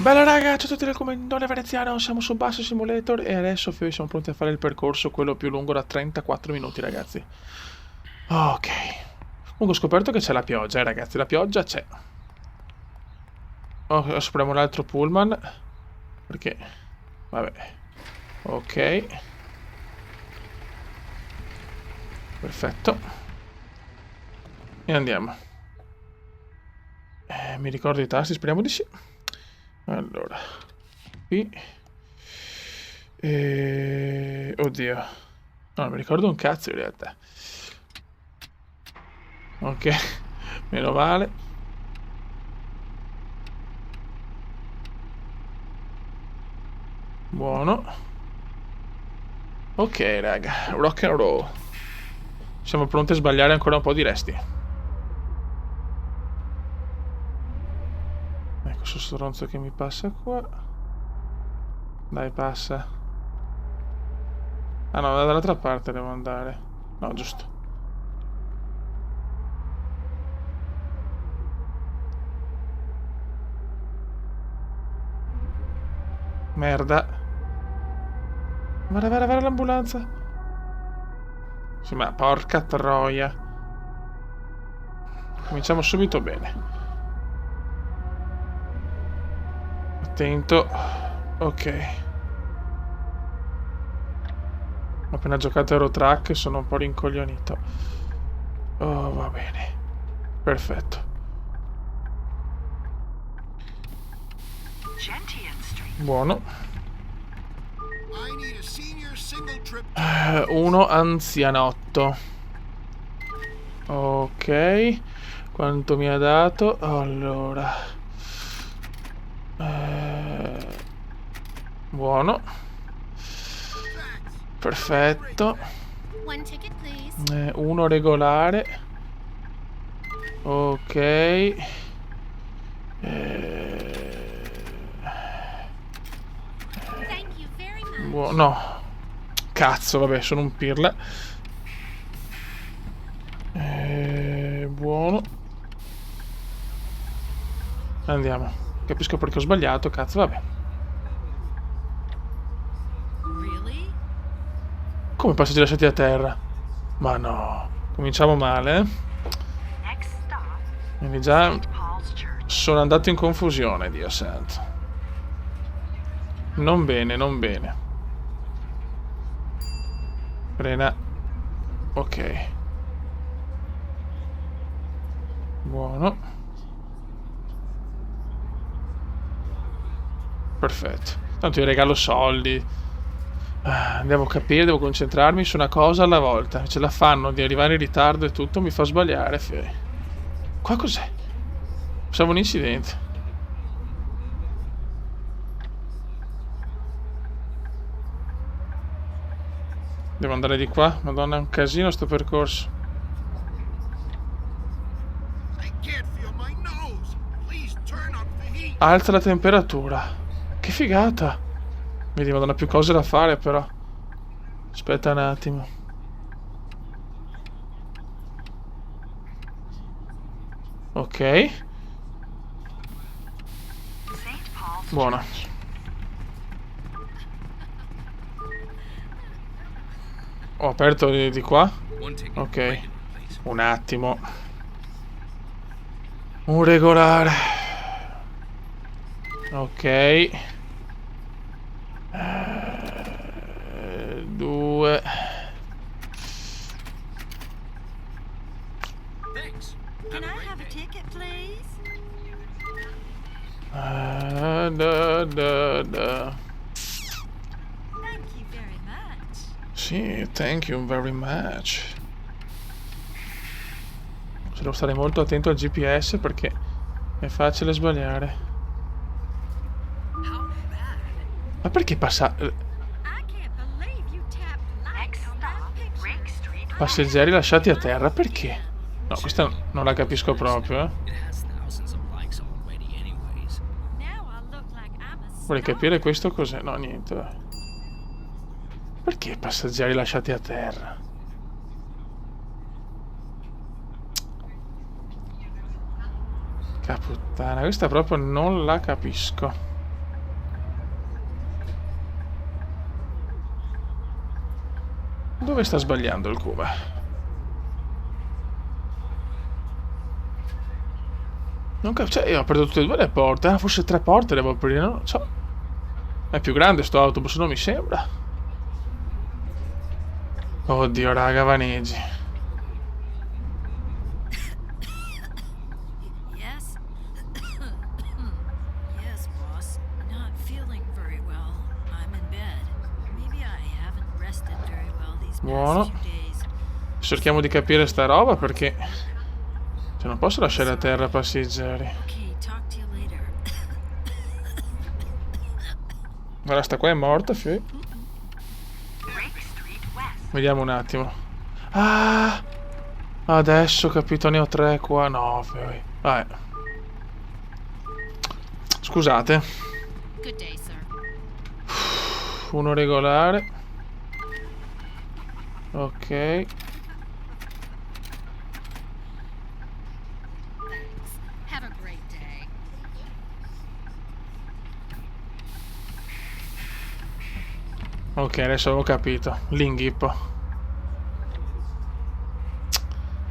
Bella raga, ciao a tutti dal Commendone Veneziano, siamo su Bus Simulator e adesso siamo pronti a fare il percorso, quello più lungo da 34 minuti ragazzi. Ok. Comunque ho scoperto che c'è la pioggia, ragazzi, la pioggia c'è. Oh, adesso prendiamo un altro pullman, perché... vabbè. Ok. Perfetto. E andiamo. Mi ricordo i tasti, speriamo di sì. Allora. Qui. Oddio. No, non mi ricordo un cazzo in realtà. Ok. Meno male. Buono. Ok, raga. Rock and roll. Siamo pronti a sbagliare ancora un po' di resti. Ecco, questo stronzo che mi passa qua. Dai, passa. Ah no, dall'altra parte devo andare. No, giusto. Merda. Guarda l'ambulanza. Sì, ma porca troia. Cominciamo subito bene. Attento. Ok. Ho appena giocato a Eurotrack e sono un po' rincoglionito. Oh, va bene. Perfetto. Buono. Uno anzianotto. Ok. Quanto mi ha dato? Allora. Buono. Perfetto. Uno regolare. Ok. No. Cazzo, vabbè, sono un pirla. Buono. Andiamo. Capisco perché ho sbagliato, cazzo, vabbè. Come passaggi lasciati a terra? Ma no. Cominciamo male, eh? Quindi già sono andato in confusione, Dio santo. Non bene, non bene. Frena. Ok. Buono. Perfetto. Tanto io regalo soldi. Devo capire, devo concentrarmi su una cosa alla volta. Ce la fanno di arrivare in ritardo e tutto mi fa sbagliare. Qua cos'è? Pensavo un incidente. Devo andare di qua? Madonna, è un casino sto percorso. Alza la temperatura. Che figata. Vedi, madonna, più cose da fare però. Aspetta un attimo. Ok. Buona. Ho aperto di qua. Ok. Un attimo. Un regolare. Ok. 2. Can I have a ticket, please? Thank you very much. Sì, thank you very much. Ci devo stare molto attento al GPS perché è facile sbagliare. Ma perché passa... Passeggeri lasciati a terra, perché? No, questa non la capisco proprio, eh. Vorrei capire questo cos'è. No, niente. Perché passeggeri lasciati a terra? Caputtana, questa proprio non la capisco. Dove sta sbagliando il Kuma? Non capisco. Cioè, io ho aperto tutte e due le porte. Ah, forse 3 porte devo aprire, non lo so. È più grande sto autobus, non mi sembra. Oddio, raga, vaneggi. Yes? Yes, boss. Not feeling very well. I'm in bed. Maybe I haven't rested very well these Buono. past few days. Cerchiamo di capire sta roba perché... Cioè, non posso lasciare a terra passeggeri. Okay, talk to you later. Guarda, sta qua è morta, Fui. Vediamo un attimo. Ah! Adesso ho capito, ne ho 3 qua. No, Fui. Vabbè. Scusate. Good day, sir. Uno regolare. Ok. Thanks. Have a great day. Ok, adesso avevo capito. L'inghippo.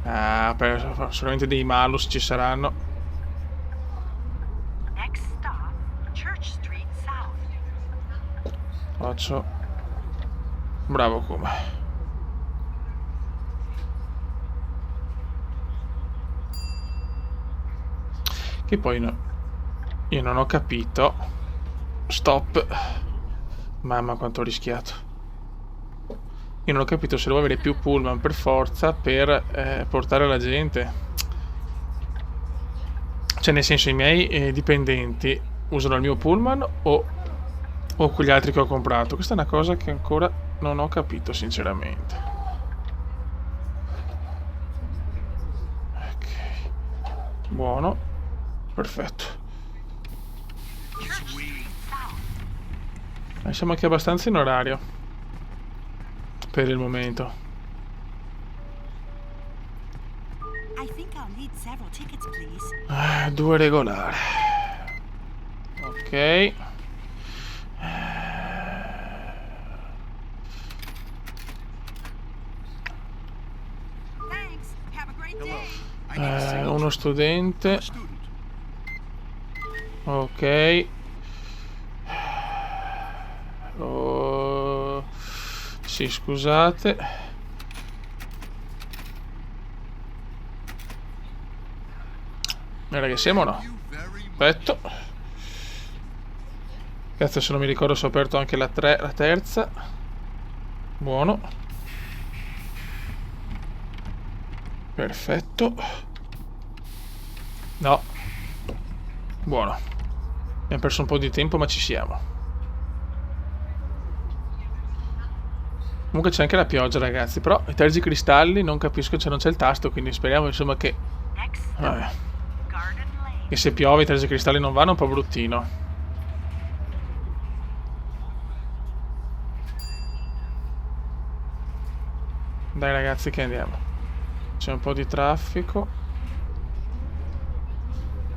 Ah, solamente dei malus ci saranno. Next stop, Church Street South. Faccio. Bravo come. Che poi no. Io non ho capito. Stop. Mamma quanto ho rischiato. Io non ho capito se devo avere più pullman per forza per portare la gente. Cioè nel senso i miei dipendenti usano il mio pullman o quegli altri che ho comprato. Questa è una cosa che ancora non ho capito sinceramente. Ok. Buono. Perfetto. Siamo anche abbastanza in orario. Per il momento. I think I'll need several tickets, please. 2 regolari. Ok. Thanks. Have a great day. Uno studente. Ok. Oh, sì, scusate. Guarda che siamo o no? Perfetto. Cazzo, se non mi ricordo se ho aperto anche la terza. Buono. Perfetto. No. Buono. Abbiamo perso un po' di tempo ma ci siamo. Comunque c'è anche la pioggia ragazzi. Però i tergicristalli non capisco, cioè non c'è il tasto. Quindi speriamo insomma che... Vabbè. Che se piove i tergicristalli non vanno, è un po' bruttino. Dai ragazzi che andiamo. C'è un po' di traffico.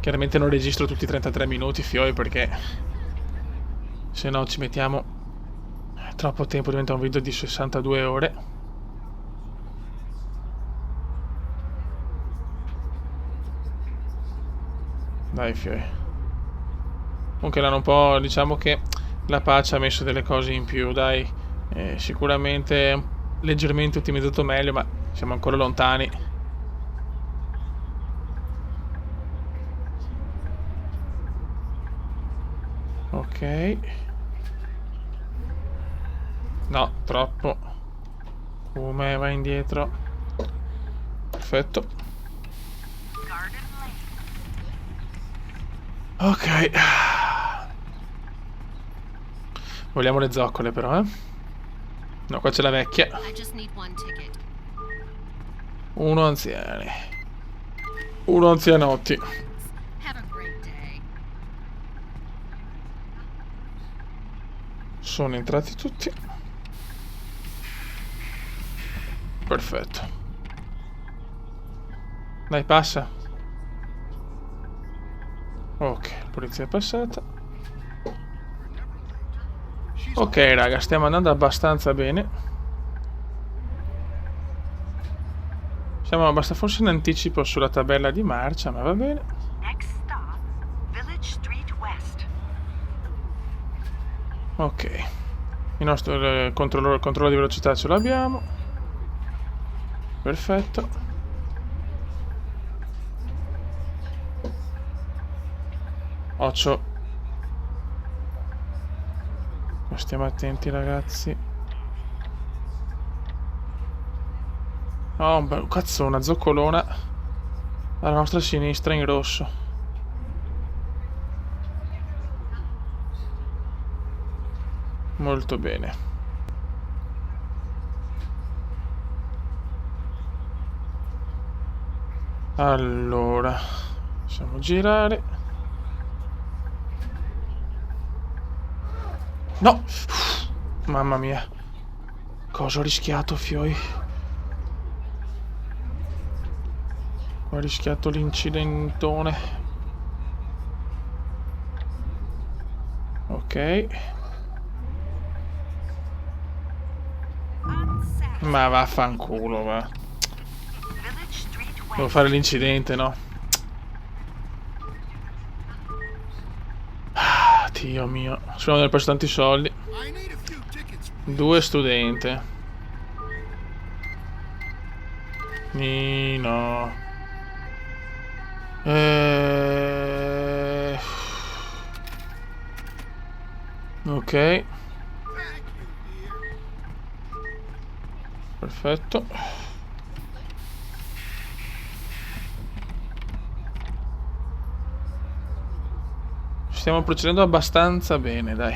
Chiaramente non registro tutti i 33 minuti fioi perché se no ci mettiamo troppo tempo, diventa un video di 62 ore. Dai fioi. Comunque l'hanno un po', diciamo che la pace ha messo delle cose in più, dai. Sicuramente leggermente ottimizzato meglio, ma siamo ancora lontani. Ok. No, troppo. Come va indietro? Perfetto. Ok. Vogliamo le zoccole però, eh? No, qua c'è la vecchia. I just need one ticket. Uno anziani. Uno anzianotti. Have a great day. Sono entrati tutti. Perfetto. Dai, passa. Ok, la polizia è passata. Ok, raga, stiamo andando abbastanza bene. Siamo abbastanza forse in anticipo sulla tabella di marcia, ma va bene. Next stop, Village Street West. Ok. Il nostro controllo di velocità ce l'abbiamo. Perfetto. Occhio. Stiamo attenti, ragazzi. Oh, cazzo, una zoccolona alla nostra sinistra in rosso. Molto bene. Allora, possiamo girare. No! Mamma mia. Cosa ho rischiato, fioi? Ho rischiato l'incidentone. Ok. Ma vaffanculo, va. Village Street Devo West. fare l'incidente, no? Ah, Dio mio. Sono aver preso tanti soldi. 2 studente. Nino. Ok. Perfetto. Stiamo procedendo abbastanza bene, dai.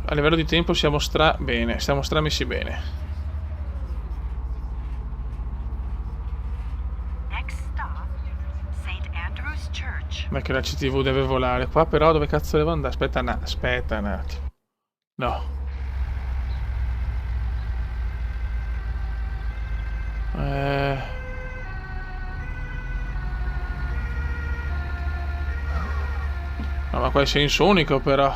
A livello di tempo siamo bene, stiamo messi bene. Next stop, St. Andrew's Church. Ma che la CTV deve volare. Qua però dove cazzo devo andare? Aspetta un attimo. No. No, ma qua è senso unico però.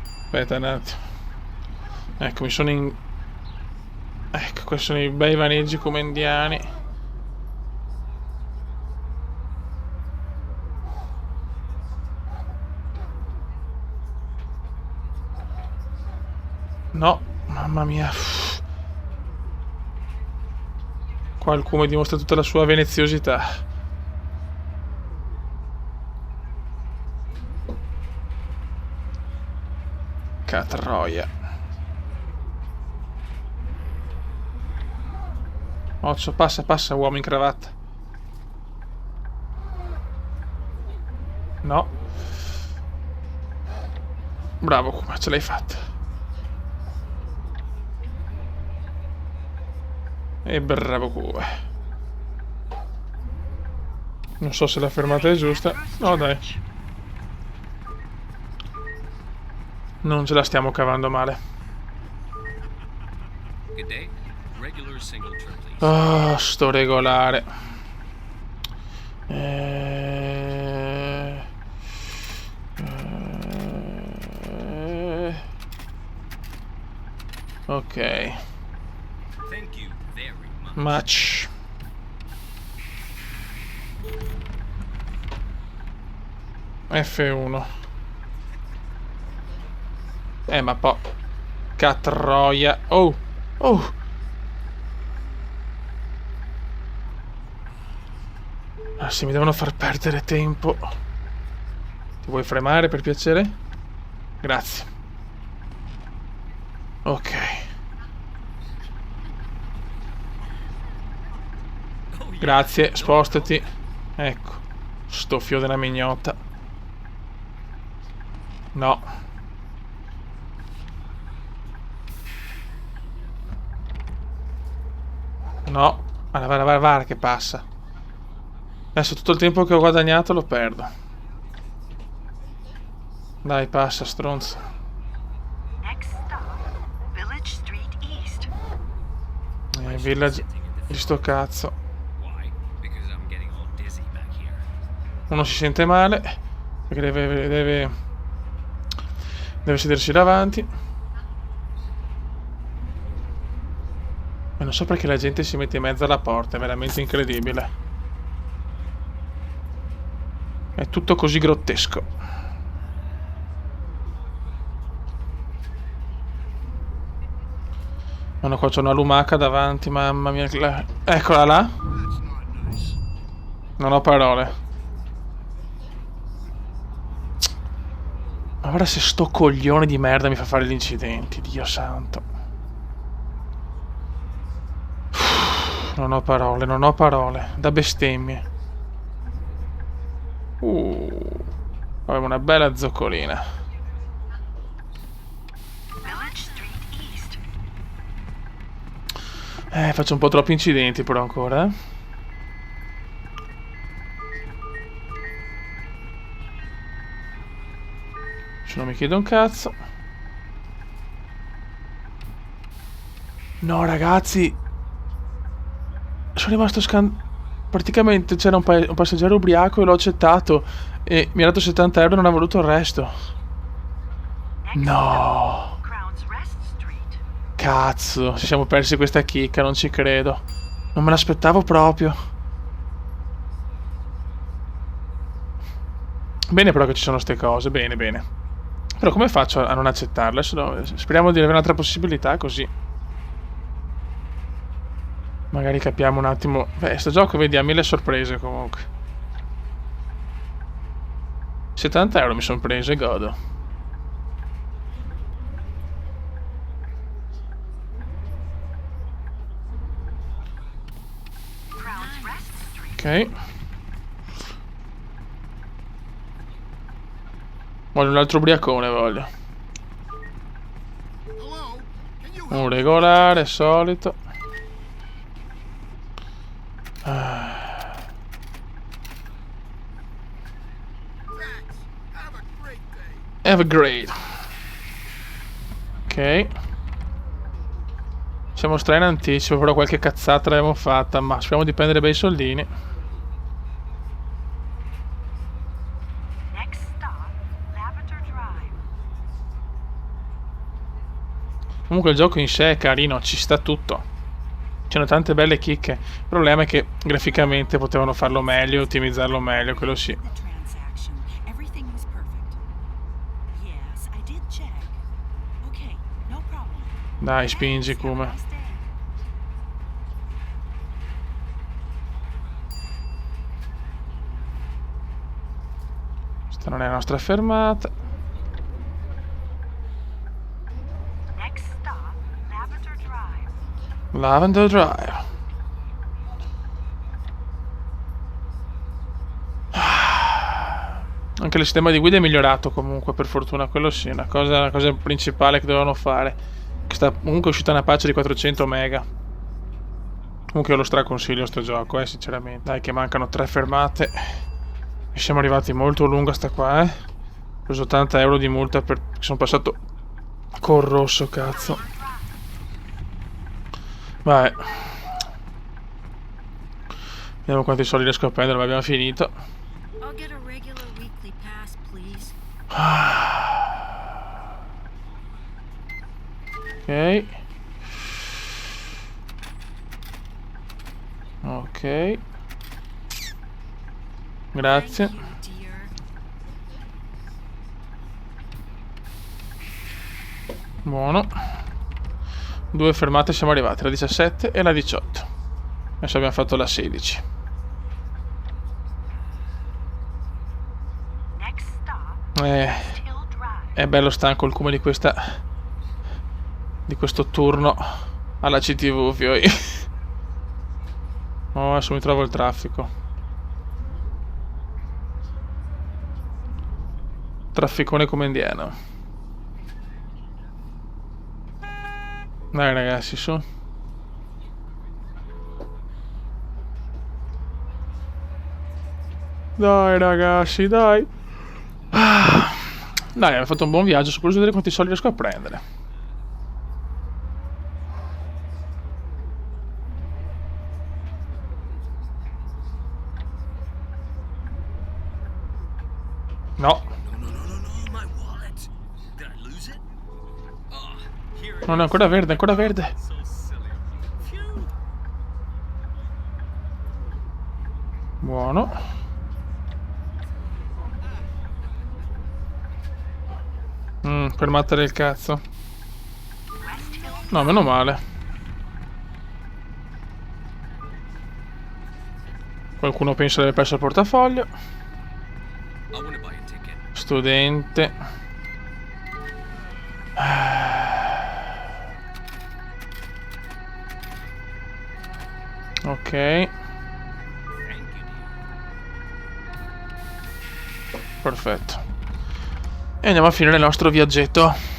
Aspetta un attimo. Ecco, mi sono in... Ecco, questi sono i bei vaneggi comendiani. No, mamma mia. Qualcuno dimostra tutta la sua veneziosità. Catroia. Occhio, passa, uomo in cravatta. No. Bravo, come ce l'hai fatta. E bravo Cuba. Non so se la fermata è giusta. No, dai. Non ce la stiamo cavando male. Good day. Regular single trip, please. Oh, sto regolare. Ok. Thank you very much. Match. F1. Ma poi... Catroia. Oh. Oh. Ah, sì, mi devono far perdere tempo. Ti vuoi fremare per piacere? Grazie. Ok. Grazie, spostati. Ecco. Sto fio della mignotta. No. No. Guarda che passa. Adesso tutto il tempo che ho guadagnato lo perdo. Dai, passa, stronzo. Next stop, Village Street East. Village di sto cazzo. Why? Because I'm getting all dizzy back here. Uno si sente male perché deve sedersi davanti. Non so perché la gente si mette in mezzo alla porta, è veramente incredibile. È tutto così grottesco. Mano, qua c'è una lumaca davanti, mamma mia. Eccola là. Non ho parole. Ma guarda se sto coglione di merda mi fa fare gli incidenti, Dio santo. Non ho parole, non ho parole. Da bestemmie. Avevo una bella zoccolina. Village Street East. Faccio un po' troppi incidenti però ancora, Non mi chiedo un cazzo. No ragazzi, sono rimasto praticamente c'era un passeggero ubriaco e l'ho accettato e mi ha dato 70 euro e non ha voluto il resto. No, Crown's Rest Street. cazzo, ci siamo persi questa chicca, non ci credo. Non me l'aspettavo proprio. Bene però che ci sono ste cose, bene, bene. Però come faccio a non accettarle? Speriamo di avere un'altra possibilità così. Magari capiamo un attimo. Beh, sto gioco vedi ha 1000 sorprese comunque. 70 euro mi sono preso e godo. Crown's Rest Street. Ok. Voglio un altro ubriacone, voglio. Un regolare, solito. Have a great. Ok. Siamo stra in anticipo, però qualche cazzata l'abbiamo fatta, ma speriamo di prendere bei soldini. Next stop, Lavender Drive. Comunque il gioco in sé è carino, ci sta tutto. C'hanno tante belle chicche. Il problema è che graficamente potevano farlo meglio, ottimizzarlo meglio, quello sì. The transaction. Everything was perfect. Yes, I did check. Okay, no problem. Dai, spingi, Thanks, have a Kuma. nice day. Questa non è la nostra fermata. Next stop, Lavender Drive. Lavender Drive. Anche il sistema di guida è migliorato comunque, per fortuna, quello sì, la cosa principale che dovevano fare. Che sta comunque uscita una patch di 400 mega. Comunque io lo straconsiglio sto gioco, sinceramente. Dai che mancano 3 fermate. E siamo arrivati molto lunga sta qua, Ho preso 80 euro di multa perché sono passato col rosso, cazzo. Vai. Vediamo quanti soldi riesco a prendere, ma abbiamo finito. I'll get a regular weekly pass, please. Ok. Ok. Grazie. Thank you, dear. Buono. 2 fermate siamo arrivati, la 17 e la 18. Adesso abbiamo fatto la 16. Next stop, Hill Drive. È bello stanco il come di questo turno alla CTV, fioi. Oh, adesso mi trovo il traffico. Trafficone come indiano. Dai ragazzi, su. Dai ragazzi, dai. Dai, abbiamo fatto un buon viaggio, sono curioso di vedere quanti soldi riesco a prendere. No, No, my wallet. Did I lose it? Oh, here it non è ancora verde, ancora verde. is. So silly. Phew. Buono. Fermata del cazzo. No, meno male. Qualcuno pensa di aver perso il portafoglio. I want to buy a ticket. Studente. Ok. Thank you, dear. Perfetto. E andiamo a finire il nostro viaggetto.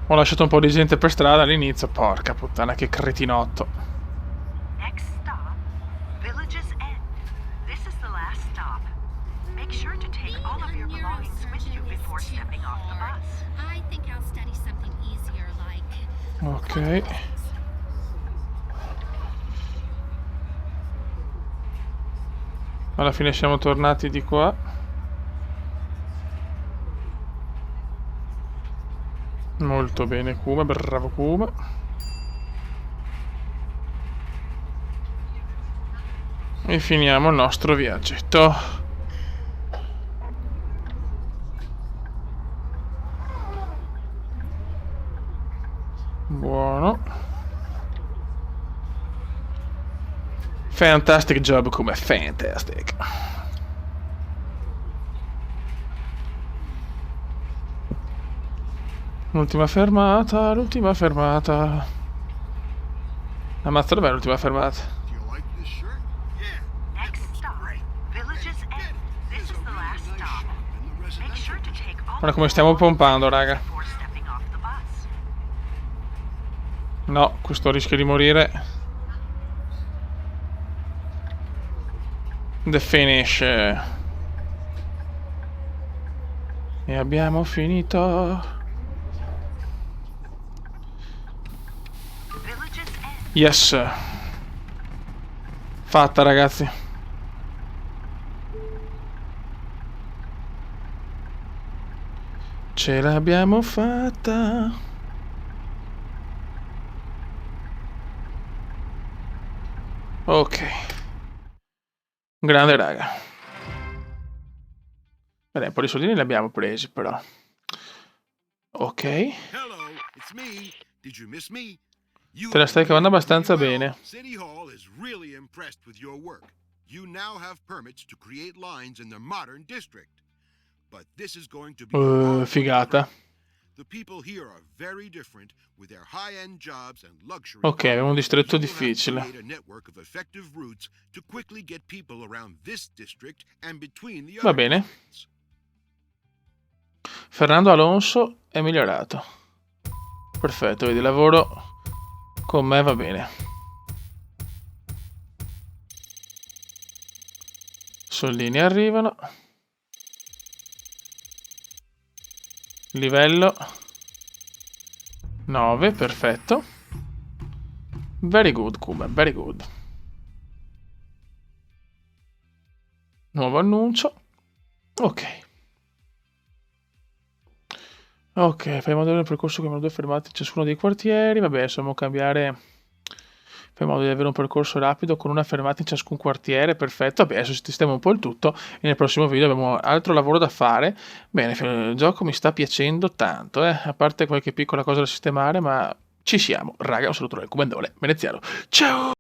Ho lasciato un po' di gente per strada all'inizio. Porca puttana, che cretinotto. Next stop, Village's End. This is the last stop. Make sure to take all of your belongings with you before stepping off the bus. I think I'll study something easier like Ok. Alla fine siamo tornati di qua. Molto bene Kuma, bravo Kuma. E finiamo il nostro viaggetto. Buono. Fantastic job Kuma, fantastic. L'ultima fermata, l'ultima fermata. Ammazza, dov'è l'ultima fermata? Do you like this shirt? Yeah. Next stop, Village's End. This is the last stop. Make sure to take all Guarda come stiamo pompando, raga. before stepping off the bus. No, questo rischia di morire. The finish. E abbiamo finito. Village's End. Yes. Fatta, ragazzi. Ce l'abbiamo fatta. Ok. Grande, raga. Beh, un po' di soldini li abbiamo presi, però. Ok. Hello, it's me. Did you miss me? You Te la stai cavando have done abbastanza really well. bene. City Hall is really impressed with your work. You now have permits to create lines in the modern district. But this is going to be a hard Figata. The people here are very different with their high-end jobs and luxury. Ok, abbiamo un distretto You will have to difficile. create a network of effective routes to quickly get people around this district and between the Va other bene. districts. Fernando Alonso è migliorato. Perfetto, vedi, lavoro con me, va bene. Soldini arrivano. Livello 9, perfetto. Very good, Kuma, very good. Nuovo annuncio. Ok. Ok, fai modo del percorso con 2 fermate in ciascuno dei quartieri. Vabbè, insomma, cambiare. Fai modo di avere un percorso rapido con una fermata in ciascun quartiere. Perfetto. Vabbè, adesso sistemiamo un po' il tutto. E nel prossimo video abbiamo altro lavoro da fare. Bene, il gioco mi sta piacendo tanto, a parte qualche piccola cosa da sistemare, ma ci siamo. Raga, un saluto dal Comandole Veneziano. Ciao!